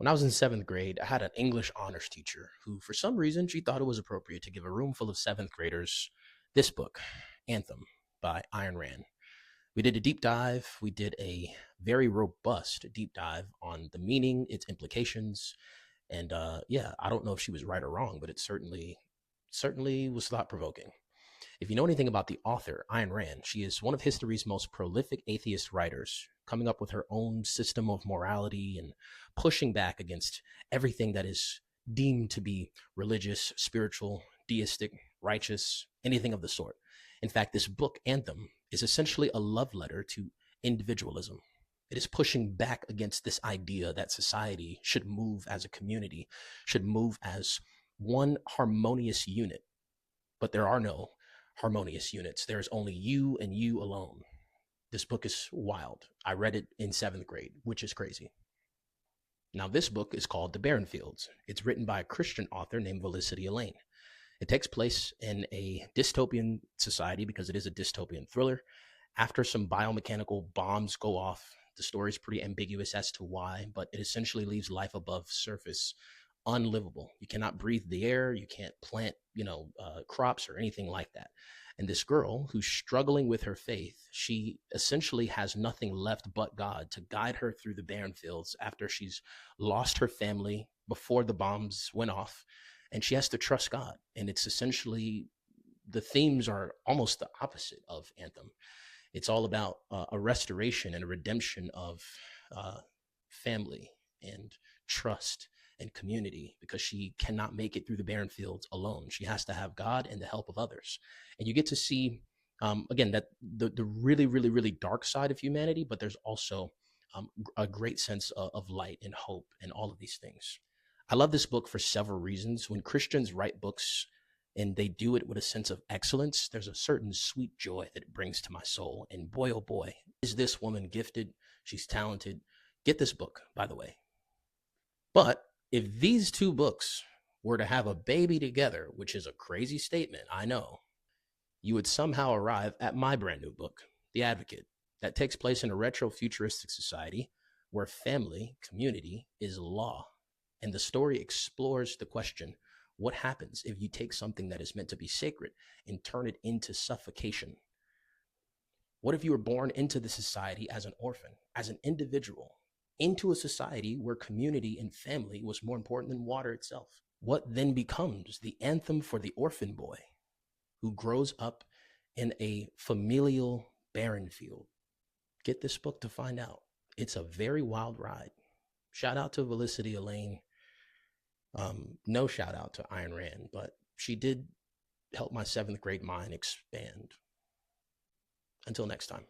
When I was in seventh grade, I had an English honors teacher who, for some reason, she thought it was appropriate to give a room full of seventh graders this book, Anthem by Ayn Rand. We did a deep dive. We did a very robust deep dive on the meaning, its implications, and yeah, I don't know if she was right or wrong, but it certainly was thought provoking. If you know anything about the author, Ayn Rand, she is one of history's most prolific atheist writers, coming up with her own system of morality and pushing back against everything that is deemed to be religious, spiritual, deistic, righteous, anything of the sort. In fact, this book, Anthem, is essentially a love letter to individualism. It is pushing back against this idea that society should move as a community, should move as one harmonious unit, but there are no harmonious units. There's only you and you alone. This book is wild. I read it in seventh grade, which is crazy. Now, this book is called The Barren Fields. It's written by a Christian author named Felicity Elaine. It takes place in a dystopian society because it is a dystopian thriller. After some biomechanical bombs go off, the story is pretty ambiguous as to why, but it essentially leaves life above surface unlivable. You cannot breathe the air. You can't plant, crops or anything like that. And this girl who's struggling with her faith, she essentially has nothing left but God to guide her through the barren fields after she's lost her family before the bombs went off. And she has to trust God. And it's essentially, the themes are almost the opposite of Anthem. It's all about a restoration and a redemption of family and trust and community, because she cannot make it through the barren fields alone. She has to have God and the help of others. And you get to see, again, that the really, really, really dark side of humanity, but there's also a great sense of light and hope and all of these things. I love this book for several reasons. When Christians write books and they do it with a sense of excellence, there's a certain sweet joy that it brings to my soul. And boy, oh boy, is this woman gifted. She's talented. Get this book, by the way. But if these two books were to have a baby together, which is a crazy statement, I know, you would somehow arrive at my brand new book, The Advocate, that takes place in a retro-futuristic society where family, community is law. And the story explores the question, what happens if you take something that is meant to be sacred and turn it into suffocation? What if you were born into the society as an orphan, as an individual, into a society where community and family was more important than water itself? What then becomes the anthem for the orphan boy who grows up in a familial barren field? Get this book to find out. It's a very wild ride. Shout out to Felicity Elaine. No shout out to Ayn Rand, but she did help my seventh grade mind expand. Until next time.